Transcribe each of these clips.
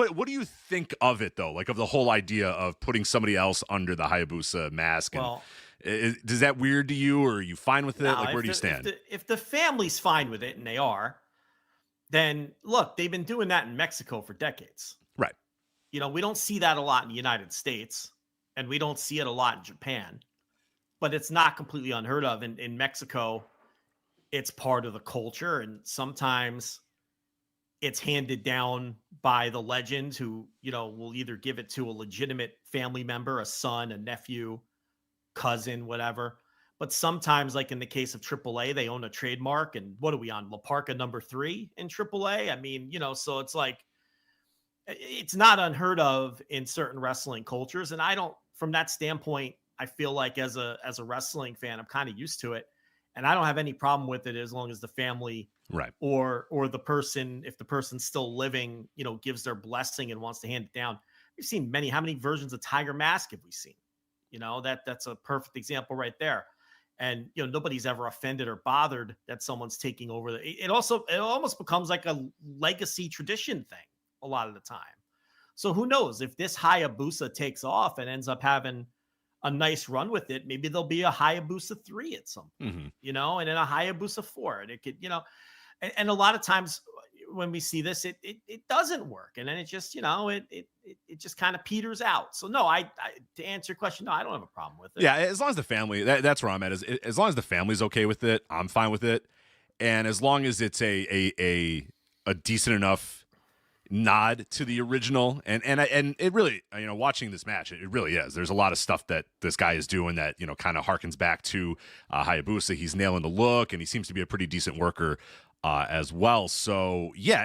But what do you think of it, though? Like, of the whole idea of putting somebody else under the Hayabusa mask? And Well, does that weird to you, or are you fine with it? now Like, where do you stand? if the family's fine with it, and they are, then look, they've been doing that in Mexico for decades. Right. We don't see that a lot in the United States, and we don't see it a lot in Japan, but it's not completely unheard of. In Mexico, it's part of the culture, and sometimes it's handed down by the legend who, will either give it to a legitimate family member, a son, a nephew, cousin, whatever. But sometimes, like in the case of AAA, they own a trademark. And what are we on? La Parka #3 in AAA? I mean, so it's like, it's not unheard of in certain wrestling cultures. And from that standpoint, I feel like as a wrestling fan, I'm kind of used to it. And I don't have any problem with it as long as the family Right. or the person, if the person's still living, gives their blessing and wants to hand it down. We've seen how many versions of Tiger Mask have we seen? That's a perfect example right there. And, nobody's ever offended or bothered that someone's taking over. It almost becomes like a legacy tradition thing a lot of the time. So who knows if this Hayabusa takes off and ends up having a nice run with it, maybe there'll be a Hayabusa 3 at some point, and then a Hayabusa 4. And it could, and a lot of times when we see this, it doesn't work. And then it just, it just kind of peters out. So no, I to answer your question, no, I don't have a problem with it. Yeah, as long as the family, that's where I'm at. As long as the family's okay with it, I'm fine with it. And as long as it's a decent enough nod to the original, and it really, watching this match, it really is. There's a lot of stuff that this guy is doing that kind of harkens back to Hayabusa. He's nailing the look, and he seems to be a pretty decent worker as well. So yeah,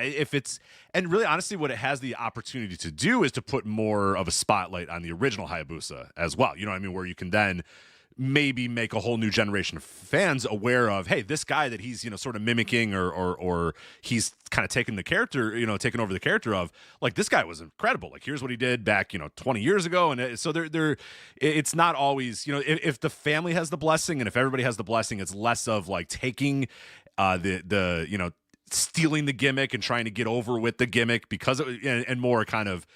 and really honestly, what it has the opportunity to do is to put more of a spotlight on the original Hayabusa as well. You know what I mean? Where you can then maybe make a whole new generation of fans aware of, hey, this guy that he's, sort of mimicking or he's kind of taking the character, taking over the character of, like, this guy was incredible. Like, here's what he did back, 20 years ago. And so it's not always, if the family has the blessing and if everybody has the blessing, it's less of like taking stealing the gimmick and trying to get over with the gimmick because and more kind of,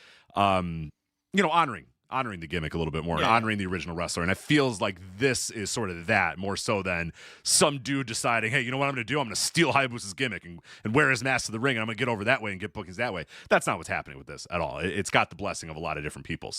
honoring the gimmick a little bit more, and honoring the original wrestler. And it feels like this is sort of that more so than some dude deciding, hey, you know what I'm going to do? I'm going to steal Hayabusa's gimmick and wear his mask to the ring, and I'm going to get over that way and get bookings that way. That's not what's happening with this at all. It's got the blessing of a lot of different people.